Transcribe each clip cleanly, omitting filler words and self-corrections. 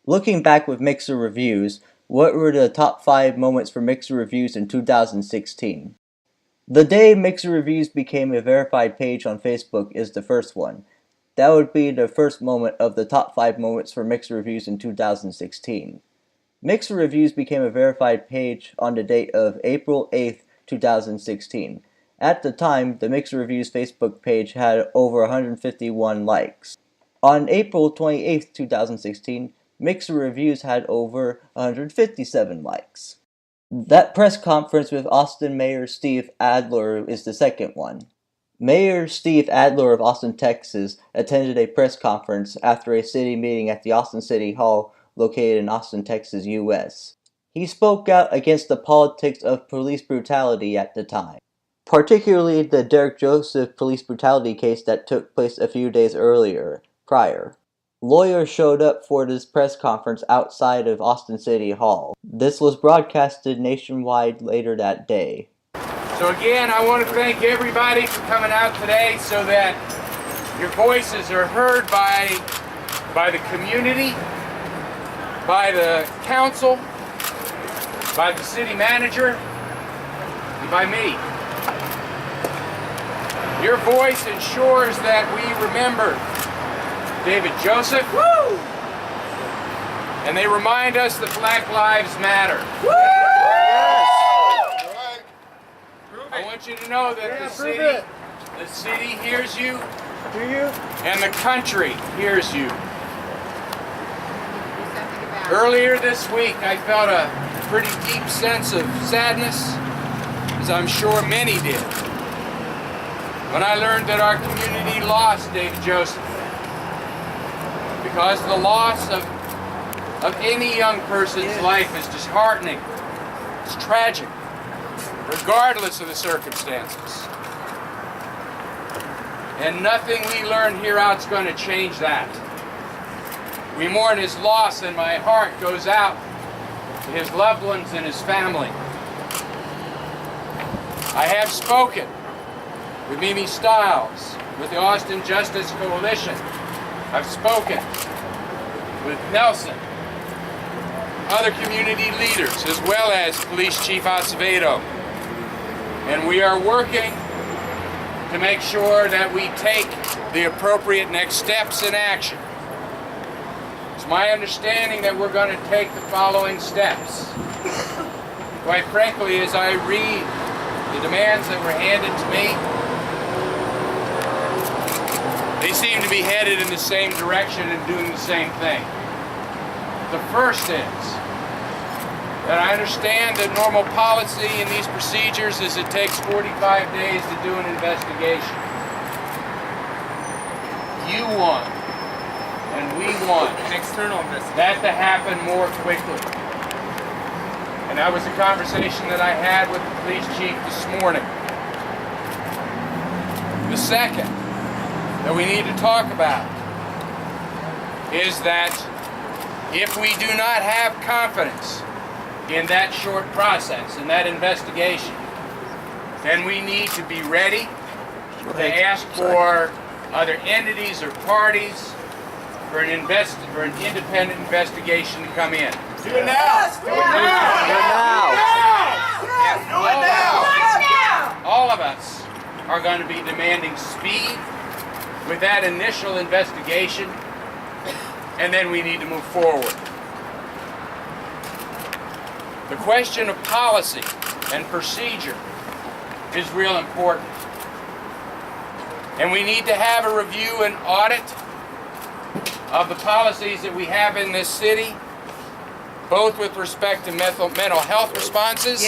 Looking back with Mixerr Reviews, what were the top 5 moments for Mixerr Reviews in 2016? The day Mixerr Reviews became a verified page on Facebook is the first one. That would be the first moment of the top 5 moments for Mixerr Reviews in 2016. Mixerr Reviews became a verified page on the date of April 8th, 2016. At the time, the Mixerr Reviews Facebook page had over 151 likes. On April 28th, 2016, Mixerr Reviews had over 157 likes. That press conference with Austin Mayor Steve Adler is the second one. Mayor Steve Adler of Austin, Texas, attended a press conference after a city meeting at the Austin City Hall located in Austin, Texas, U.S. He spoke out against the politics of police brutality at the time, particularly the Derek Joseph police brutality case that took place a few days prior. Lawyers showed up for this press conference outside of Austin City Hall. This was broadcasted nationwide later that day. So again, I want to thank everybody for coming out today so that your voices are heard by the community, by the council, by the city manager, and by me. Your voice ensures that we remember David Joseph, woo! And they remind us that Black Lives Matter. Woo! Yes. I want you to know that the city hears you, and the country hears you. Earlier this week, I felt a pretty deep sense of sadness, as I'm sure many did, when I learned that our community lost David Joseph. Because the loss of any young person's life is disheartening. It's tragic, regardless of the circumstances. And nothing we learn here out is going to change that. We mourn his loss, and my heart goes out to his loved ones and his family. I have spoken with Mimi Stiles, with the Austin Justice Coalition. I've spoken with Nelson, other community leaders, as well as Police Chief Acevedo. And we are working to make sure that we take the appropriate next steps in action. It's my understanding that we're going to take the following steps. Quite frankly, as I read the demands that were handed to me, they seem to be headed in the same direction and doing the same thing. The first is that I understand that normal policy in these procedures is it takes 45 days to do an investigation. You want, and we want, an external investigation, that to happen more quickly. And that was a conversation that I had with the police chief this morning. The second that we need to talk about is that if we do not have confidence in that short process, in that investigation, then we need to be ready to ask for other entities or parties for an independent investigation to come in. Do it now! Do it now! All of us are going to be demanding speed with that initial investigation, and then we need to move forward. The question of policy and procedure is real important. And we need to have a review and audit of the policies that we have in this city, both with respect to mental health responses,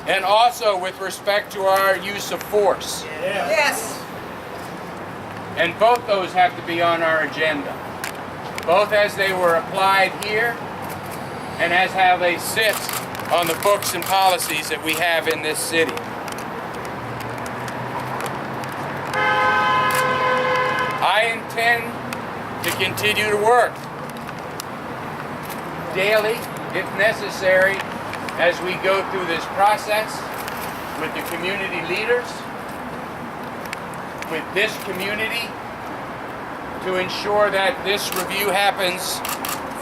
and also with respect to our use of force. Yes. And both those have to be on our agenda, both as they were applied here and as how they sit on the books and policies that we have in this city. I intend to continue to work daily, if necessary, as we go through this process with the community leaders, with this community, to ensure that this review happens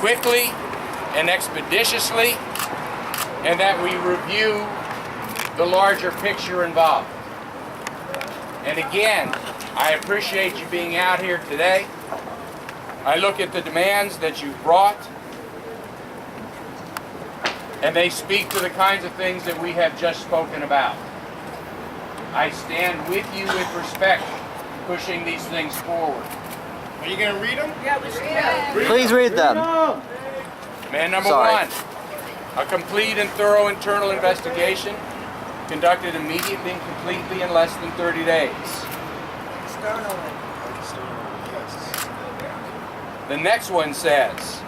quickly and expeditiously, and that we review the larger picture involved. And again, I appreciate you being out here today. I look at the demands that you've brought, and they speak to the kinds of things that we have just spoken about. I stand with you with respect, pushing these things forward. Are you going to read them? Yeah, we should. Please read them. Man number Sorry. 1, a complete and thorough internal investigation conducted immediately and completely in less than 30 days. The next one says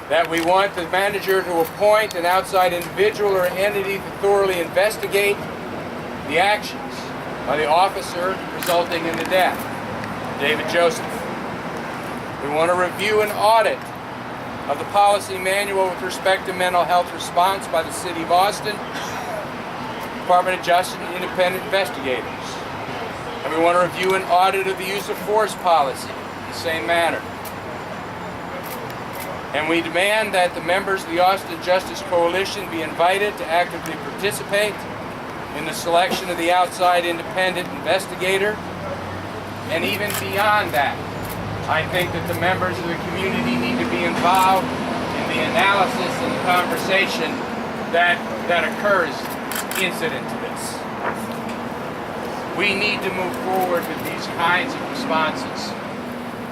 that we want the manager to appoint an outside individual or entity to thoroughly investigate the actions by the officer resulting in the death, David Joseph. We want to review an audit of the policy manual with respect to mental health response by the City of Austin, Department of Justice, and independent investigators. And we want to review an audit of the use of force policy in the same manner. And we demand that the members of the Austin Justice Coalition be invited to actively participate in the selection of the outside independent investigator. And even beyond that, I think that the members of the community need to be involved in the analysis and the conversation that occurs incident to this. We need to move forward with these kinds of responses.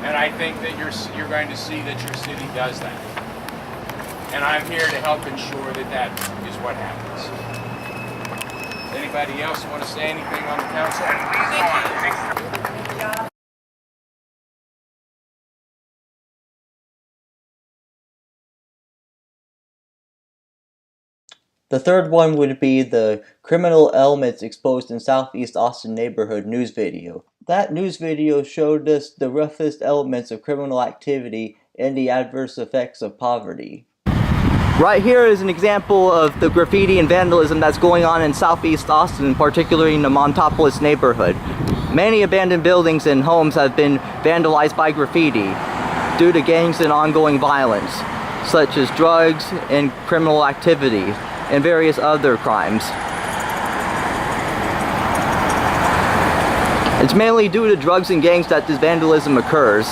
And I think that you're going to see that your city does that. And I'm here to help ensure that that is what happens. Does anybody else want to say anything on the council? The third one would be the criminal elements exposed in Southeast Austin neighborhood news video. That news video showed us the roughest elements of criminal activity and the adverse effects of poverty. Right here is an example of the graffiti and vandalism that's going on in Southeast Austin, particularly in the Montopolis neighborhood. Many abandoned buildings and homes have been vandalized by graffiti due to gangs and ongoing violence, such as drugs and criminal activity and various other crimes. It's mainly due to drugs and gangs that this vandalism occurs.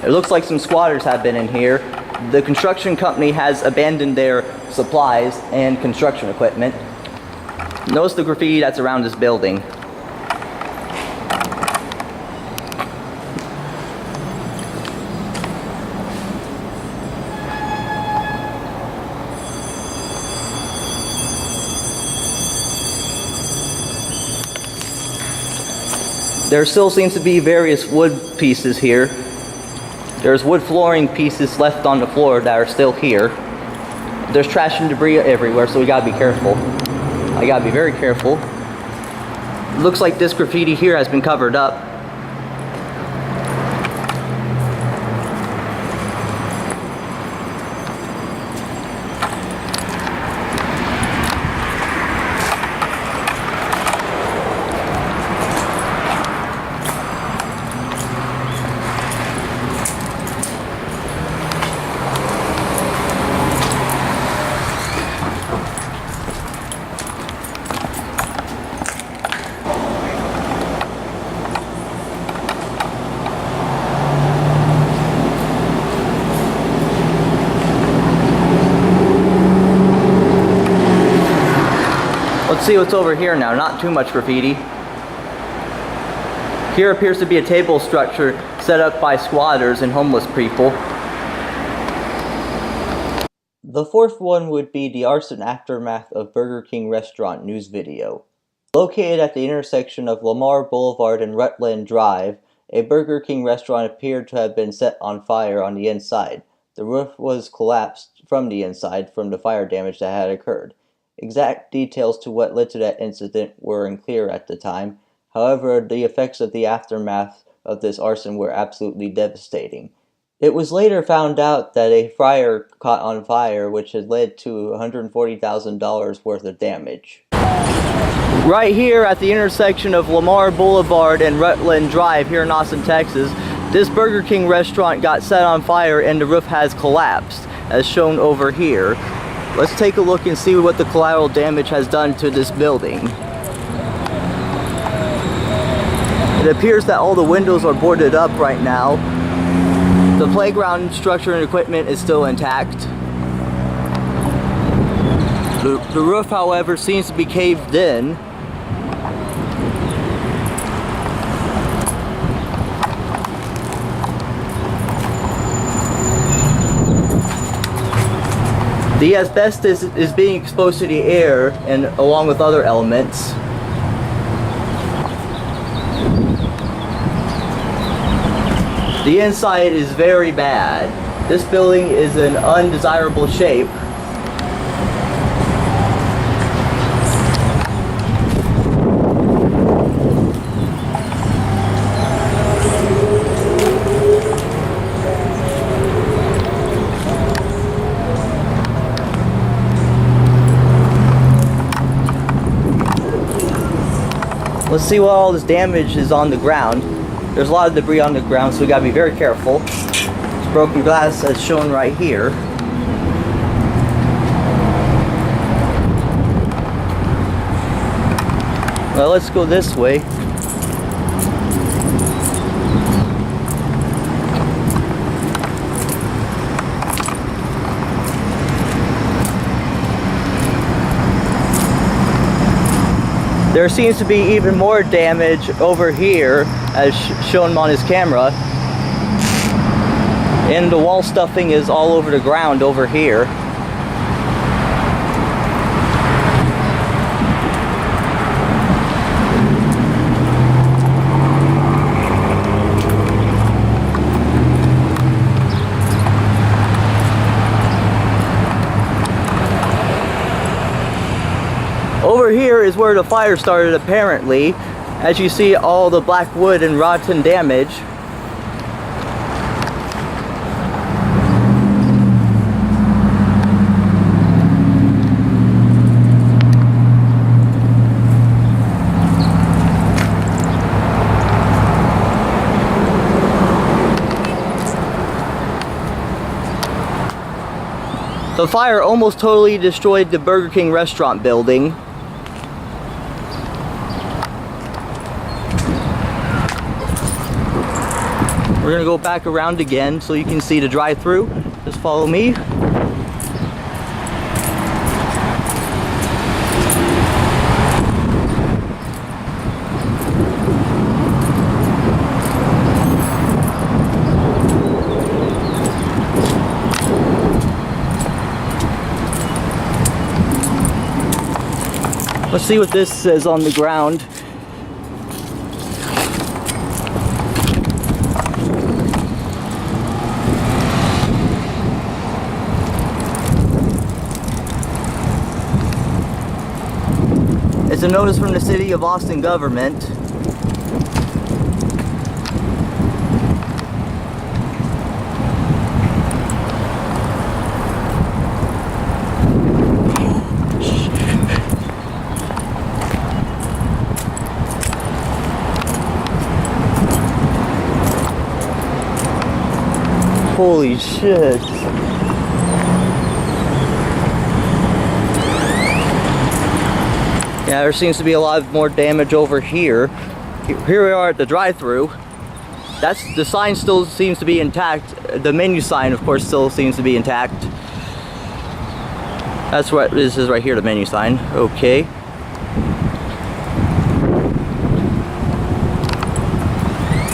It looks like some squatters have been in here. The construction company has abandoned their supplies and construction equipment. Notice the graffiti that's around this building. There still seems to be various wood pieces here. There's wood flooring pieces left on the floor that are still here. There's trash and debris everywhere, so we gotta be careful. I gotta be very careful. Looks like this graffiti here has been covered up. Let's see what's over here now. Not too much graffiti. Here appears to be a table structure set up by squatters and homeless people. The fourth one would be the arson aftermath of Burger King restaurant news video. Located at the intersection of Lamar Boulevard and Rutland Drive, a Burger King restaurant appeared to have been set on fire on the inside. The roof was collapsed from the inside from the fire damage that had occurred. Exact details to what led to that incident were unclear at the time. However, the effects of the aftermath of this arson were absolutely devastating. It was later found out that a fryer caught on fire, which had led to $140,000 worth of damage. Right here at the intersection of Lamar Boulevard and Rutland Drive here in Austin, Texas, this Burger King restaurant got set on fire and the roof has collapsed, as shown over here. Let's take a look and see what the collateral damage has done to this building. It appears that all the windows are boarded up right now. The playground structure and equipment is still intact. The roof, however, seems to be caved in. The asbestos is being exposed to the air and along with other elements. The inside is very bad. This building is in undesirable shape. Let's see what all this damage is on the ground. There's a lot of debris on the ground, so we gotta be very careful. It's broken glass as shown right here. Well, let's go this way. There seems to be even more damage over here, as shown on his camera. And the wall stuffing is all over the ground over here. Over here is where the fire started, apparently. As you see, all the black wood and rotten damage. The fire almost totally destroyed the Burger King restaurant building. We're gonna go back around again so you can see the drive-thru. Just follow me. Let's see what this says on the ground. It's a notice from the City of Austin government. Holy shit. Yeah, there seems to be a lot more damage over here. Here we are at the drive-thru. The sign still seems to be intact. The menu sign, of course, still seems to be intact. That's what this is right here, the menu sign. Okay.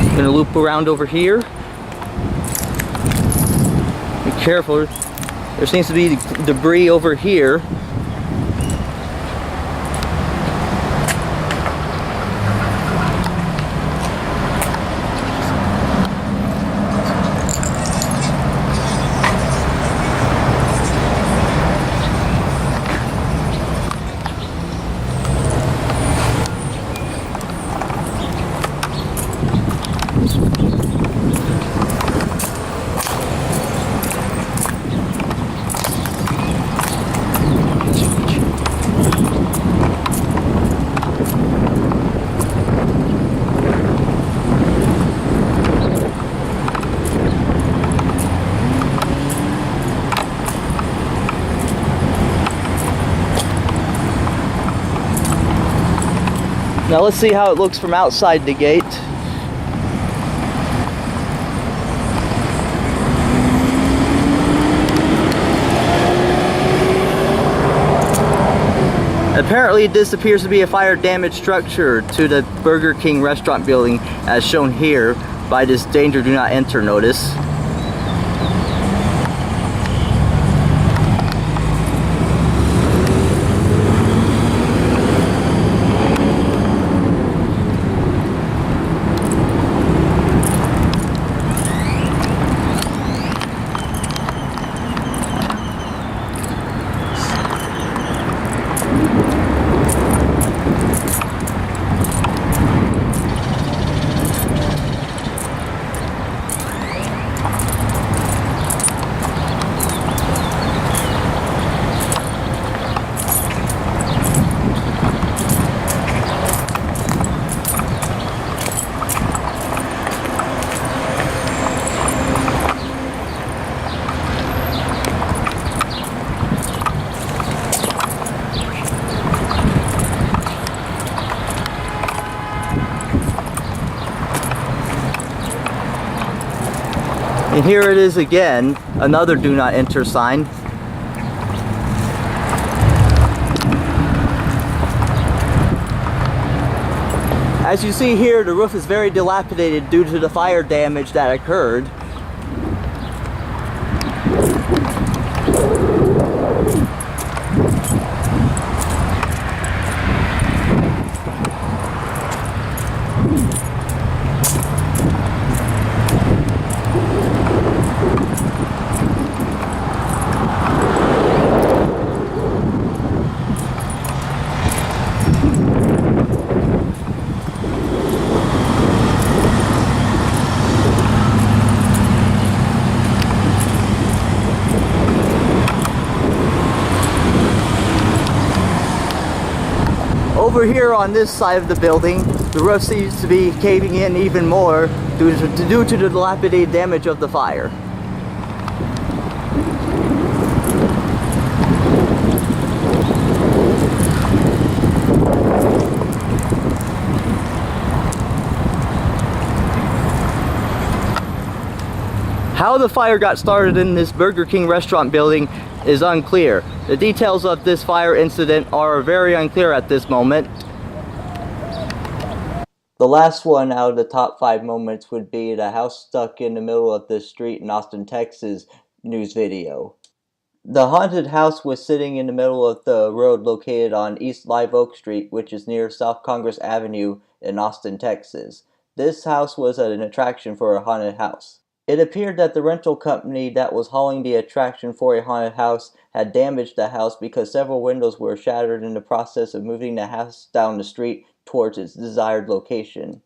I'm gonna loop around over here. Be careful. There seems to be debris over here. Now let's see how it looks from outside the gate. Apparently this appears to be a fire damaged structure to the Burger King restaurant building, as shown here by this danger do not enter notice. And here it is again, another do not enter sign. As you see here, the roof is very dilapidated due to the fire damage that occurred. Over here on this side of the building, the roof seems to be caving in even more due to the dilapidated damage of the fire. How the fire got started in this Burger King restaurant building is unclear. The details of this fire incident are very unclear at this moment. The last one out of the top 5 moments would be the house stuck in the middle of the street in Austin, Texas news video. The haunted house was sitting in the middle of the road located on East Live Oak Street, which is near South Congress Avenue in Austin, Texas. This house was an attraction for a haunted house. It appeared that the rental company that was hauling the attraction for a haunted house had damaged the house because several windows were shattered in the process of moving the house down the street towards its desired location.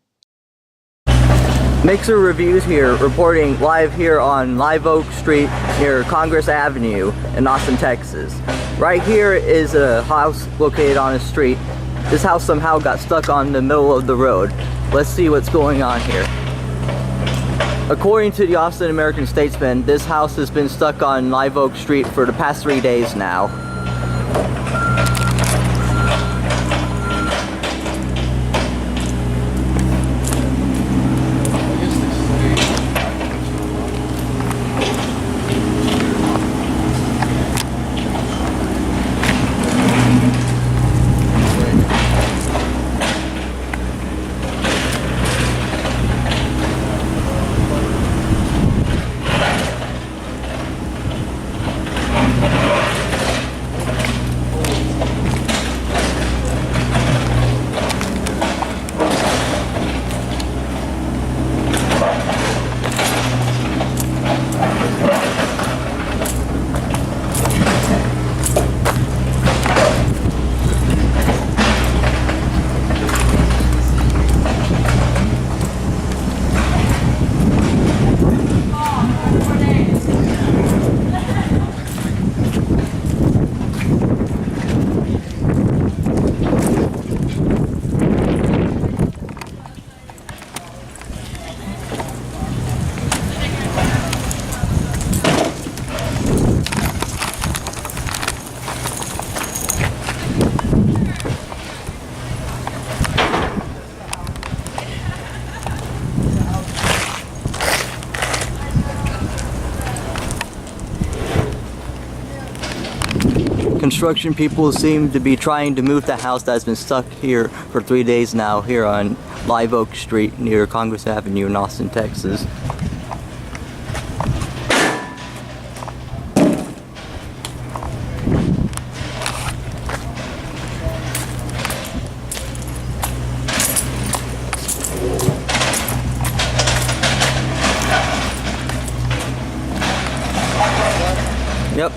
Mixerr Reviews here, reporting live here on Live Oak Street near Congress Avenue in Austin, Texas. Right here is a house located on a street. This house somehow got stuck on the middle of the road. Let's see what's going on here. According to the Austin American-Statesman, this house has been stuck on Live Oak Street for the past 3 days now. Construction people seem to be trying to move the house that's been stuck here for 3 days now here on Live Oak Street near Congress Avenue in Austin, Texas. Yep.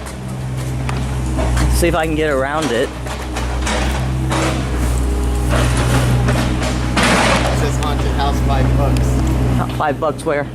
See if I can get around it. It says haunted house $5. $5 where?